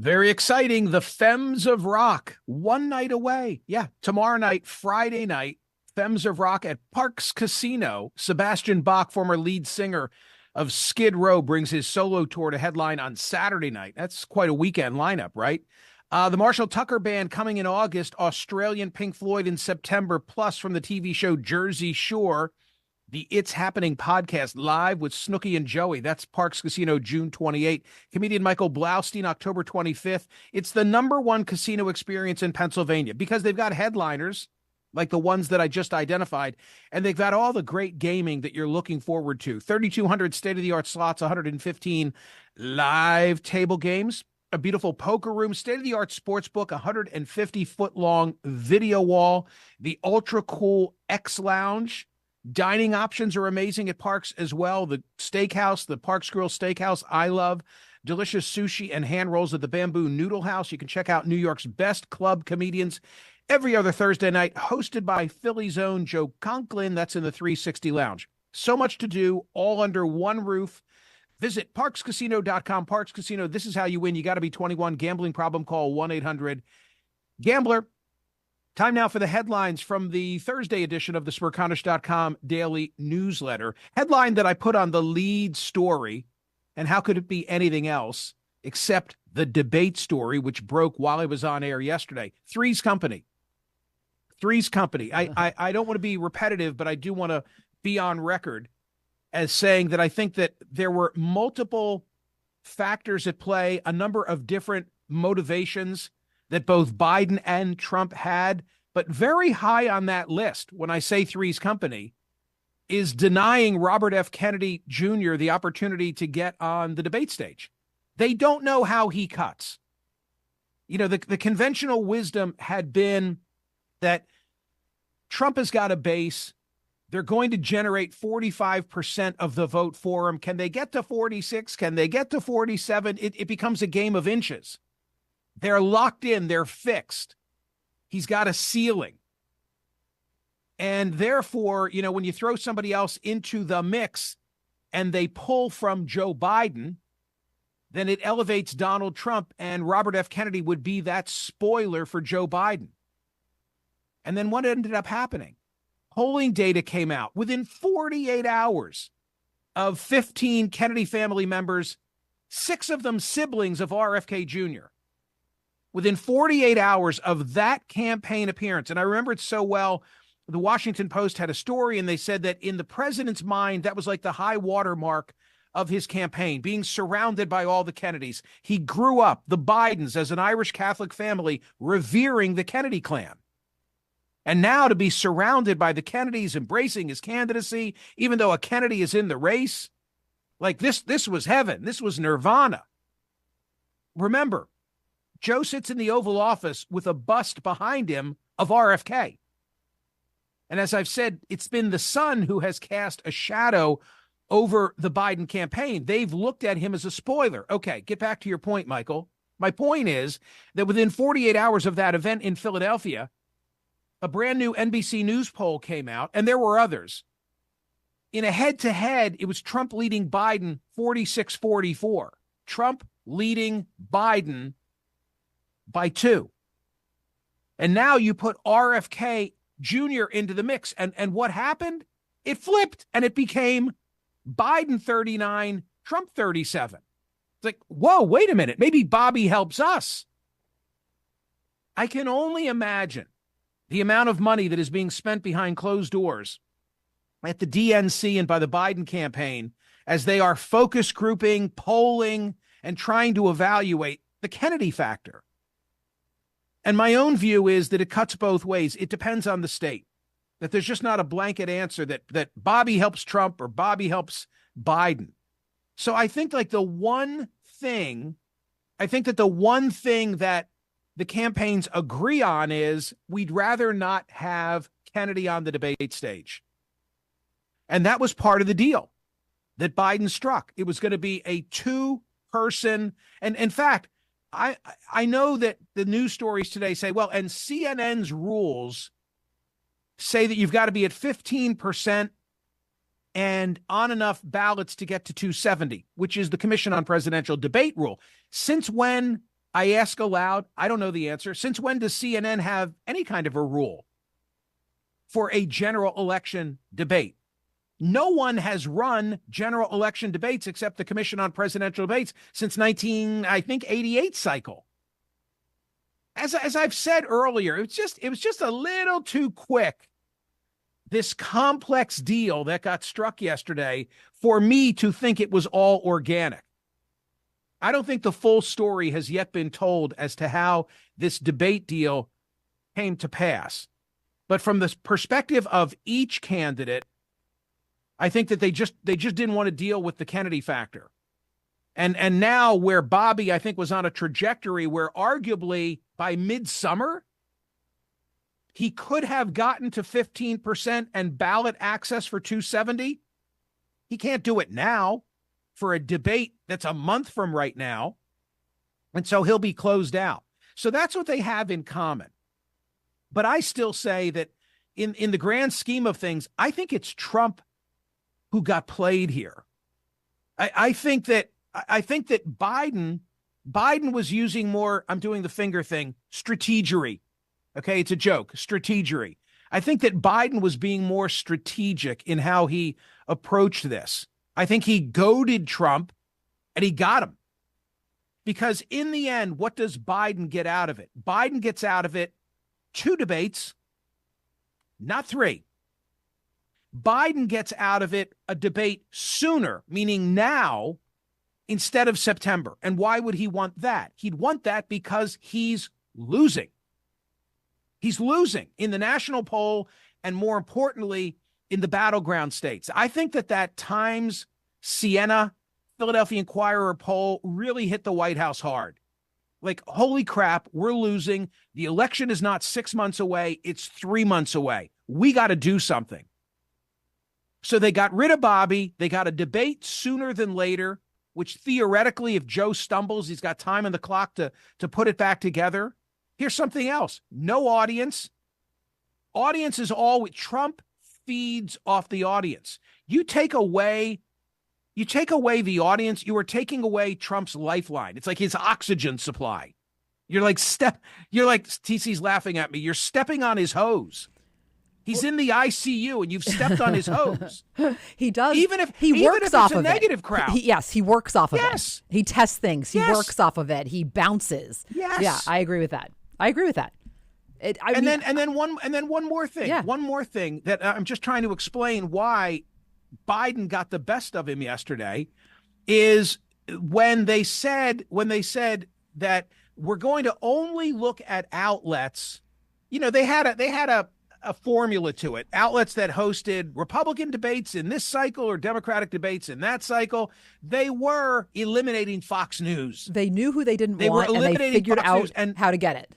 Very exciting. The Femmes of Rock, one night away. Yeah, tomorrow night, Friday night, Femmes of Rock at Parks Casino. Sebastian Bach, former lead singer of Skid Row, brings his solo tour to headline on Saturday night. That's quite a weekend lineup, right? The Marshall Tucker Band coming in August, Australian Pink Floyd in September, plus from the TV show Jersey Shore, the It's Happening podcast live with Snooki and Joey. That's Parks Casino, June 28th. Comedian Michael Blaustein, October 25th. It's the #1 casino experience in Pennsylvania because they've got headliners like the ones that I just identified, and they've got all the great gaming that you're looking forward to. 3,200 state-of-the-art slots, 115 live table games, a beautiful poker room, state-of-the-art sports book, 150-foot-long video wall, the ultra-cool X Lounge. Dining options are amazing at Parks as well. The steakhouse, the Parks Grill Steakhouse, I love. Delicious sushi and hand rolls at the Bamboo Noodle House. You can check out New York's best club comedians every other Thursday night, hosted by Philly's own Joe Conklin. That's in the 360 Lounge. So much to do, all under one roof. Visit parkscasino.com. Parks Casino, this is how you win. You got to be 21. Gambling problem, call 1-800-GAMBLER. Time now for the headlines from the Thursday edition of the Smerconish.com daily newsletter. Headline that I put on the lead story, and how could it be anything else except the debate story, which broke while I was on air yesterday. Three's Company. I don't want to be repetitive, but I do want to be on record as saying that I think that there were multiple factors at play, a number of different motivations that both Biden and Trump had, but very high on that list, when I say Three's Company, is denying Robert F. Kennedy Jr. the opportunity to get on the debate stage. They don't know how he cuts. You know, the conventional wisdom had been that Trump has got a base. They're going to generate 45% of the vote for him. Can they get to 46? Can they get to 47? It becomes a game of inches. They're locked in. They're fixed. He's got a ceiling. And therefore, you know, when you throw somebody else into the mix and they pull from Joe Biden, then it elevates Donald Trump, and Robert F. Kennedy would be that spoiler for Joe Biden. And then what ended up happening? Polling data came out within 48 hours of 15 Kennedy family members, 6 of them siblings of RFK Jr. Within 48 hours of that campaign appearance, and I remember it so well, the Washington Post had a story, and they said that in the president's mind, that was like the high water mark of his campaign, being surrounded by all the Kennedys. He grew up, the Bidens, as an Irish Catholic family, revering the Kennedy clan. And now to be surrounded by the Kennedys, embracing his candidacy, even though a Kennedy is in the race, like this was heaven. This was nirvana. Remember, Joe sits in the Oval Office with a bust behind him of RFK. And as I've said, it's been the son who has cast a shadow over the Biden campaign. They've looked at him as a spoiler. Okay, get back to your point, Michael. My point is that within 48 hours of that event in Philadelphia, a brand new NBC News poll came out, and there were others. In a head-to-head, it was Trump leading Biden 46-44. Trump leading Biden by 2. And now you put RFK Jr. into the mix. And what happened? It flipped, and it became Biden 39, Trump 37. It's like, whoa, wait a minute. Maybe Bobby helps us. I can only imagine the amount of money that is being spent behind closed doors at the DNC and by the Biden campaign as they are focus grouping, polling, and trying to evaluate the Kennedy factor. And my own view is that it cuts both ways. It depends on the state, that there's just not a blanket answer that Bobby helps Trump or Bobby helps Biden. So I think the one thing that the campaigns agree on is we'd rather not have Kennedy on the debate stage. And that was part of the deal that Biden struck. It was going to be a 2-person. And in fact, I know that the news stories today say, well, and CNN's rules say that you've got to be at 15% and on enough ballots to get to 270, which is the Commission on Presidential Debate rule. Since when I ask aloud. I don't know the answer. Since when does CNN have any kind of a rule for a general election debate? No one has run general election debates except the Commission on Presidential Debates since 1988 cycle. As I've said earlier, it was just a little too quick, this complex deal that got struck yesterday, for me to think it was all organic. I don't think the full story has yet been told as to how this debate deal came to pass. But from the perspective of each candidate, I think that they just didn't want to deal with the Kennedy factor. And now where Bobby, I think, was on a trajectory where arguably by midsummer, he could have gotten to 15% and ballot access for 270. He can't do it now for a debate that's a month from right now. And so he'll be closed out. So that's what they have in common. But I still say that in the grand scheme of things, I think it's Trump who got played here. I think that Biden was using more, I'm doing the finger thing, strategery. Okay, it's a joke, strategery. I think that Biden was being more strategic in how he approached this. I think he goaded Trump and he got him. Because in the end, what does Biden get out of it? Biden gets out of it 2 debates, not 3. Biden gets out of it a debate sooner, meaning now, instead of September. And why would he want that? He'd want that because he's losing. He's losing in the national poll and, more importantly, in the battleground states. I think that Times, Siena, Philadelphia Inquirer poll really hit the White House hard. Like, holy crap, we're losing. The election is not 6 months away. It's 3 months away. We got to do something. So they got rid of Bobby. They got a debate sooner than later, which theoretically, if Joe stumbles, he's got time on the clock to put it back together. Here's something else. No audience. Audience is all Trump feeds off the audience. You take away the audience, you are taking away Trump's lifeline. It's like his oxygen supply. You're like TC's laughing at me. You're stepping on his hose. He's in the ICU and you've stepped on his hose. He does. Even if it's a negative crowd. Yes, he works off of it. He tests things. He Yes. works off of it. He bounces. Yes. Yeah, I agree with that. Then one more thing. Yeah. One more thing that I'm just trying to explain why Biden got the best of him yesterday is when they said that we're going to only look at outlets. You know, they had a formula to it. Outlets that hosted Republican debates in this cycle or Democratic debates in that cycle. They were eliminating Fox News. They knew who they didn't want, and they figured out how to get it.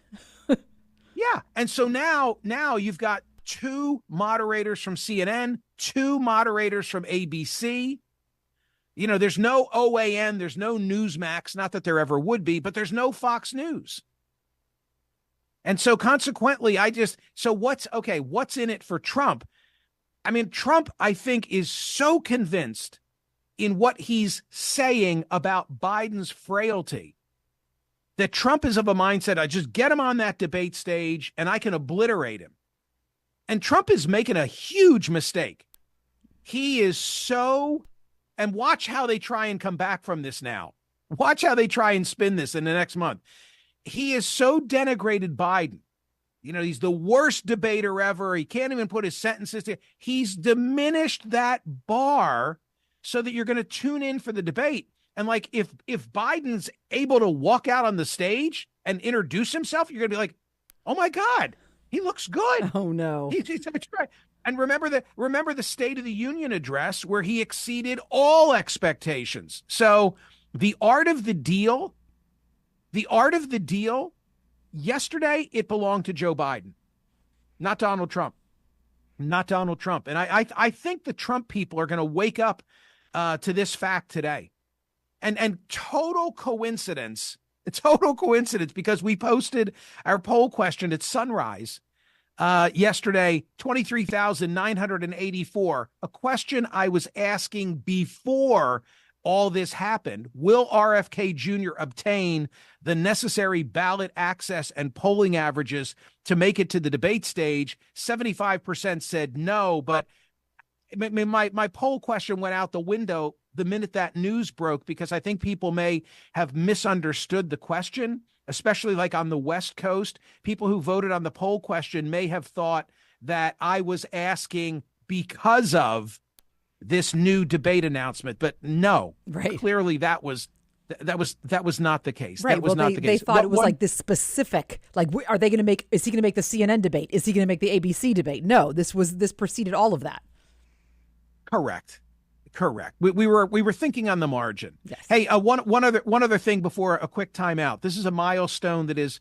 Yeah. And so now you've got 2 moderators from CNN, 2 moderators from ABC. You know, there's no OAN, there's no Newsmax, not that there ever would be, but there's no Fox News. And so consequently, what's in it for Trump? I mean, Trump, I think, is so convinced in what he's saying about Biden's frailty that Trump is of a mindset, I just get him on that debate stage and I can obliterate him. And Trump is making a huge mistake. He is and watch how they try and come back from this now. Watch how they try and spin this in the next month. He is so denigrated Biden. You know, he's the worst debater ever. He can't even put his sentences together. He's diminished that bar so that you're going to tune in for the debate. And like, if Biden's able to walk out on the stage and introduce himself, you're going to be like, oh my God, he looks good. Oh no. He's right. And remember the State of the Union address where he exceeded all expectations. So the art of the deal, yesterday, it belonged to Joe Biden, not Donald Trump. And I think the Trump people are going to wake up to this fact today. And total coincidence, because we posted our poll question at sunrise yesterday, 23,984, a question I was asking before all this happened, will RFK Jr. obtain the necessary ballot access and polling averages to make it to the debate stage? 75% said no, but my poll question went out the window the minute that news broke, because I think people may have misunderstood the question, especially like on the West Coast. People who voted on the poll question may have thought that I was asking because of this new debate announcement, but no, right. Clearly that was not the case. Right. That was not the case. They thought it was like this specific, like, are they going to make, is he going to make the CNN debate? Is he going to make the ABC debate? No, this preceded all of that. Correct. We were thinking on the margin. Yes. Hey, one other thing before a quick timeout. This is a milestone that is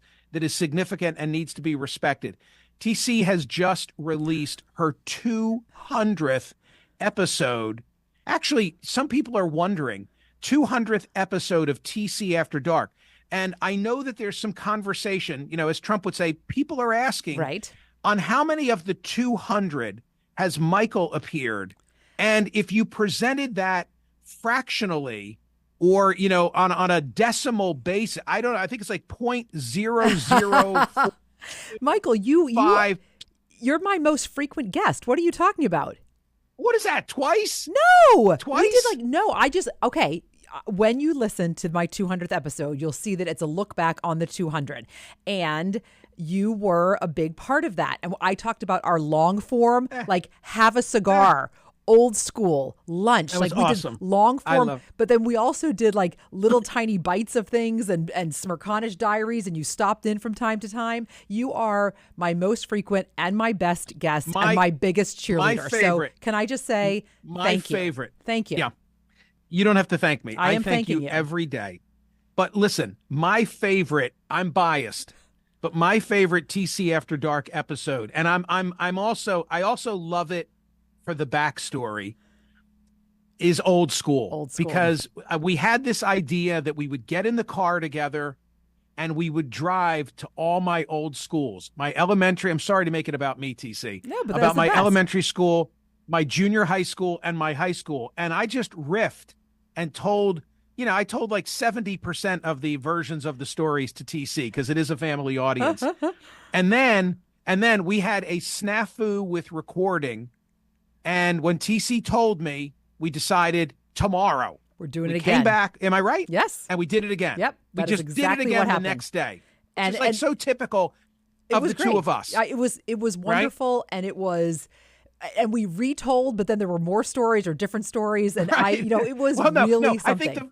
significant and needs to be respected. TC has just released her 200th episode. Actually, some people are wondering, 200th episode of TC After Dark. And I know that there's some conversation, as Trump would say, people are asking, right, on how many of the 200 has Michael appeared? And if you presented that fractionally or, on a decimal basis, I don't know, I think it's like 0.004. Michael, you're my most frequent guest. What are you talking about? What is that? Twice? No. Twice? We did okay. When you listen to my 200th episode, you'll see that it's a look back on the 200. And you were a big part of that. And I talked about our long form, like have a cigar, old school, lunch. That was like we awesome. did long form, but then we also did like little tiny bites of things and Smerconish diaries, and you stopped in from time to time. You are my most frequent and my best guest and my biggest cheerleader. My favorite. So can I just say thank you. Thank you. Yeah. You don't have to thank me. I am thank thanking you every day. But listen, my favorite, I'm biased, but my favorite TC After Dark episode, and I also love it for the backstory, is old school. Because we had this idea that we would get in the car together and we would drive to all my old schools, my elementary. I'm sorry to make it about me, TC. No, but about my best. Elementary school, my junior high school, and my high school. And I just riffed and told like 70% of the versions of the stories to TC because it is a family audience. And then we had a snafu with recording. And when TC told me, we decided tomorrow. We're doing it again. We came back. Am I right? Yes. And we did it again. Yep. We just did it again the next day. And it's like so typical of the two of us. It was wonderful, right? And it was, and we retold, but then there were more stories or different stories, and right. It was really something.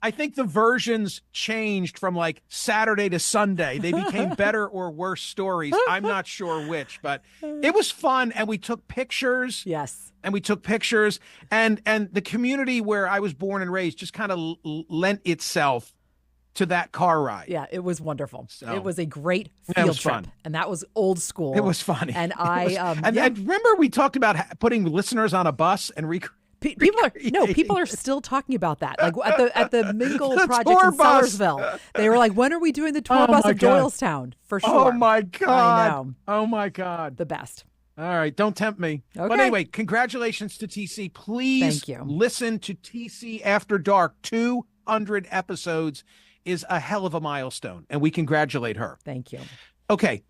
I think the versions changed from like Saturday to Sunday. They became better or worse stories. I'm not sure which, but it was fun. And we took pictures. Yes. And we took pictures. And the community where I was born and raised just kind of lent itself to that car ride. Yeah, it was wonderful. So, it was a great field trip. Fun. And that was old school. It was funny. And I remember we talked about putting listeners on a bus and people are still talking about that. Like at the Mingle project in Sellersville, they were like, "When are we doing the tour bus of Doylestown?" For sure. Oh my God! I know. Oh my God! The best. All right, don't tempt me. Okay. But anyway, congratulations to TC. Please listen to TC After Dark. 200 episodes is a hell of a milestone, and we congratulate her. Thank you. Okay,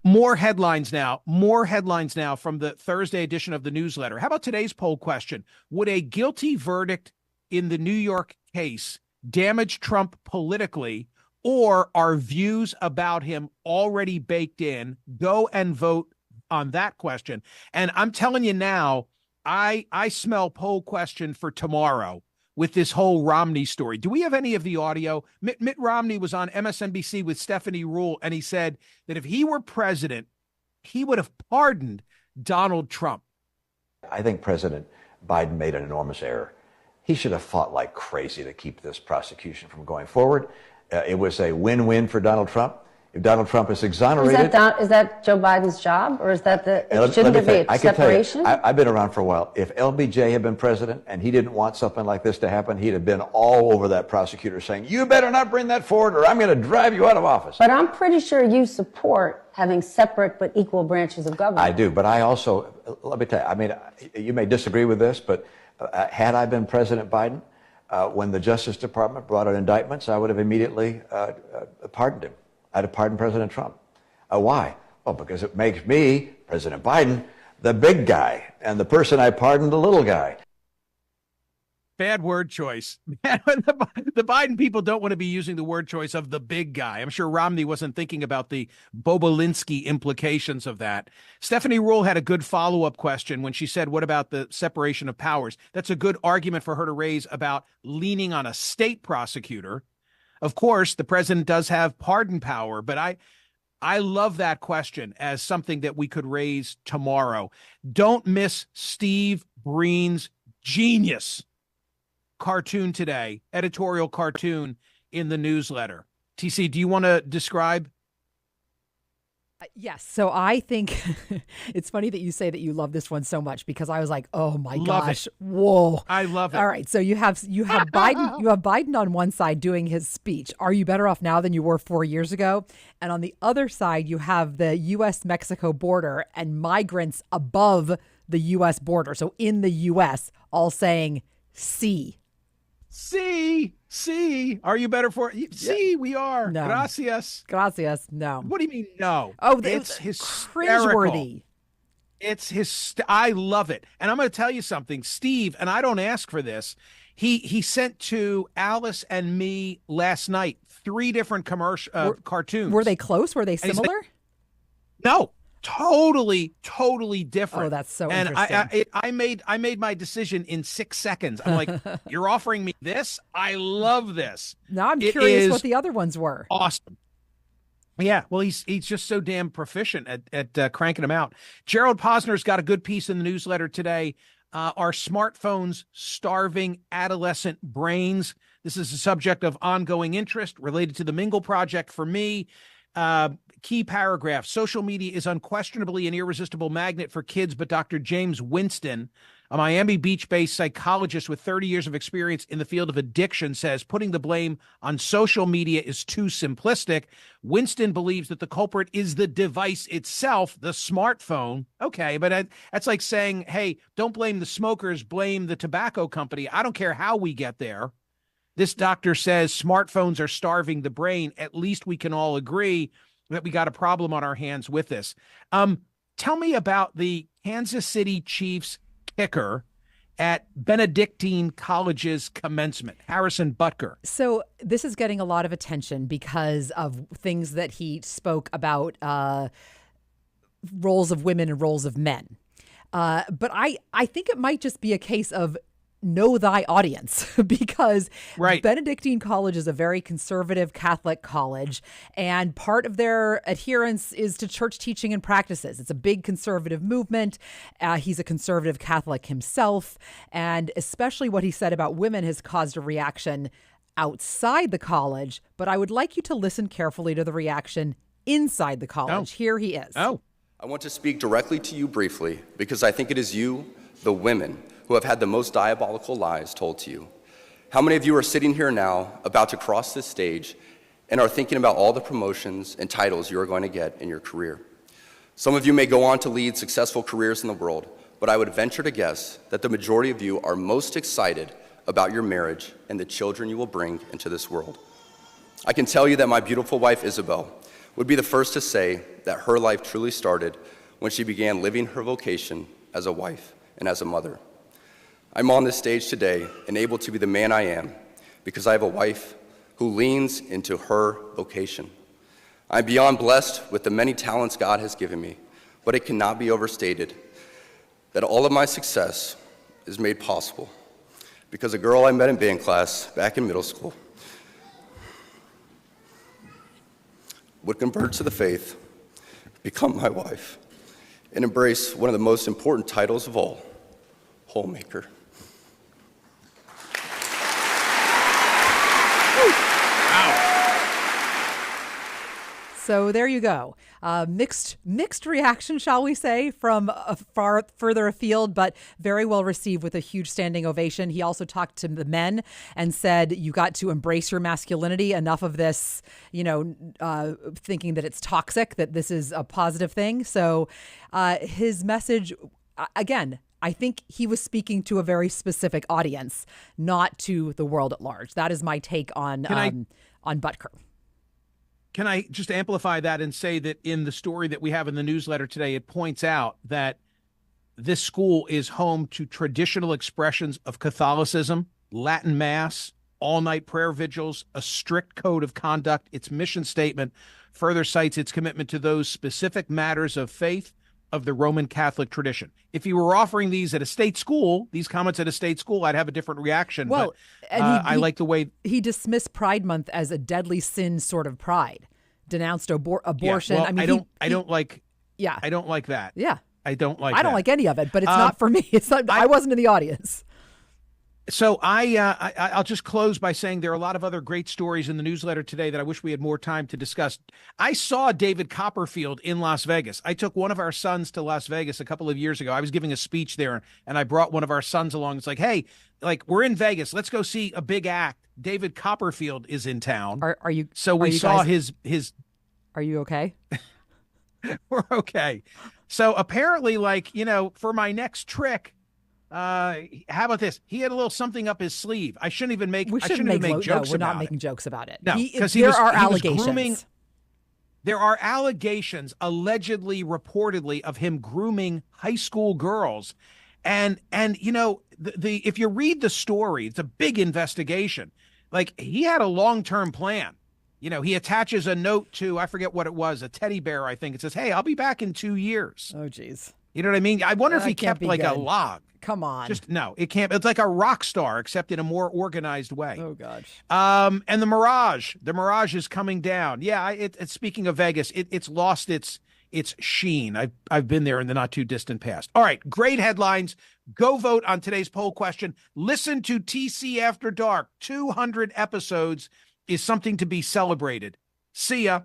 more headlines now. More headlines now from the Thursday edition of the newsletter. How about today's poll question? Would a guilty verdict in the New York case damage Trump politically, or are views about him already baked in? Go and vote on that question. And I'm telling you now, I smell poll question for tomorrow with this whole Romney story. Do we have any of the audio? Mitt Romney was on MSNBC with Stephanie Ruhle, and he said that if he were president, he would have pardoned Donald Trump. I think President Biden made an enormous error. He should have fought like crazy to keep this prosecution from going forward. It was a win-win for Donald Trump. If Donald Trump is exonerated... Is that Joe Biden's job, or is that shouldn't there be a separation? I've been around for a while. If LBJ had been president and he didn't want something like this to happen, he'd have been all over that prosecutor saying, "You better not bring that forward or I'm going to drive you out of office." But I'm pretty sure you support having separate but equal branches of government. I do, but I also, let me tell you, I mean, you may disagree with this, but had I been President Biden, When the Justice Department brought in indictments, I would have immediately pardoned him. I'd have pardoned President Trump. Why? Well, because it makes me, President Biden, the big guy, and the person I pardoned, the little guy. Bad word choice. The Biden people don't want to be using the word choice of the big guy. I'm sure Romney wasn't thinking about the Bobolinsky implications of that. Stephanie Rule had a good follow-up question when she said, what about the separation of powers? That's a good argument for her to raise about leaning on a state prosecutor. Of course, the president does have pardon power, but I love that question as something that we could raise tomorrow. Don't miss Steve Breen's genius cartoon today, editorial cartoon in the newsletter. TC, do you want to describe? Yes. So I think it's funny that you say that you love this one so much, because I was like, oh my gosh, whoa. I love it. All right. So you have Biden on one side doing his speech. Are you better off now than you were 4 years ago? And on the other side, you have the U.S.-Mexico border and migrants above the U.S. border. So in the U.S. all saying, see. Are you better for it? See, we are. No. Gracias. No. What do you mean, no? Oh, it's cringeworthy. I love it. And I'm going to tell you something, Steve, and I don't ask for this. He sent to Alice and me last night 3 different cartoons. Were they close? Were they similar? No. Totally different. Oh, that's so and interesting. I made my decision in 6 seconds. I'm like, you're offering me this? I love this. Now I'm curious what the other ones were. Awesome. Yeah, well, he's just so damn proficient at cranking them out. Gerald Posner's got a good piece in the newsletter today. Are smartphones starving adolescent brains? This is a subject of ongoing interest related to the Mingle Project for me. Key paragraph: social media is unquestionably an irresistible magnet for kids, but Dr. James Winston, a Miami Beach-based psychologist with 30 years of experience in the field of addiction, says putting the blame on social media is too simplistic. Winston believes that the culprit is the device itself, the smartphone. Okay, but that's like saying, hey, don't blame the smokers, blame the tobacco company. I don't care how we get there. This doctor says smartphones are starving the brain. At least we can all agree that we got a problem on our hands with this. Tell me about the Kansas City Chiefs kicker at Benedictine College's commencement, Harrison Butker. So this is getting a lot of attention because of things that he spoke about, roles of women and roles of men. But I think it might just be a case of know thy audience, because Benedictine College is a very conservative Catholic college, and part of their adherence is to church teaching and practices. It's a big conservative movement. He's a conservative Catholic himself, and especially what he said about women has caused a reaction outside the college. But I would like you to listen carefully to the reaction inside the college. Here he is. I want to speak directly to you briefly, because I think it is you, the women, who have had the most diabolical lies told to you. How many of you are sitting here now, about to cross this stage, and are thinking about all the promotions and titles you are going to get in your career? Some of you may go on to lead successful careers in the world, but I would venture to guess that the majority of you are most excited about your marriage and the children you will bring into this world. I can tell you that my beautiful wife, Isabel, would be the first to say that her life truly started when she began living her vocation as a wife and as a mother. I'm on this stage today and able to be the man I am because I have a wife who leans into her vocation. I'm beyond blessed with the many talents God has given me, but it cannot be overstated that all of my success is made possible because a girl I met in band class back in middle school would convert to the faith, become my wife, and embrace one of the most important titles of all, homemaker. So there you go. Mixed reaction, shall we say, from further afield, but very well received with a huge standing ovation. He also talked to the men and said, you got to embrace your masculinity. Enough of this, thinking that it's toxic, that this is a positive thing. So his message, again, I think he was speaking to a very specific audience, not to the world at large. That is my take on Butker. Can I just amplify that and say that in the story that we have in the newsletter today, it points out that this school is home to traditional expressions of Catholicism, Latin Mass, all-night prayer vigils, a strict code of conduct. Its mission statement further cites its commitment to those specific matters of faith of the Roman Catholic tradition. If you were offering these at a state school, these comments at a state school, I'd have a different reaction. Well, but I like the way he dismissed Pride Month as a deadly sin sort of pride, denounced abortion. Yeah, well, I don't like that. Yeah. I don't like like any of it, but it's not for me. It's not, I wasn't in the audience. So I'll just close by saying there are a lot of other great stories in the newsletter today that I wish we had more time to discuss. I saw David Copperfield in Las Vegas. I took one of our sons to Las Vegas a couple of years ago. I was giving a speech there, and I brought one of our sons along. It's like, hey, we're in Vegas. Let's go see a big act. David Copperfield is in town. Are you? So we saw his. Are you okay? We're okay. So apparently, for my next trick. How about this? He had a little something up his sleeve. I shouldn't even make jokes about it. We're not making jokes about it. No, because there are allegations. There are allegations, allegedly, reportedly, of him grooming high school girls, and if you read the story, it's a big investigation. He had a long-term plan. He attaches a note to, I forget what it was, a teddy bear, I think. It says, "Hey, I'll be back in 2 years." Oh, geez. You know what I mean? I wonder if he kept a log. Come on. No, it can't. It's like a rock star, except in a more organized way. Oh, gosh. And the Mirage is coming down. Yeah, it's speaking of Vegas, it's lost its sheen. I've been there in the not too distant past. All right, great headlines. Go vote on today's poll question. Listen to TC After Dark. 200 episodes is something to be celebrated. See ya.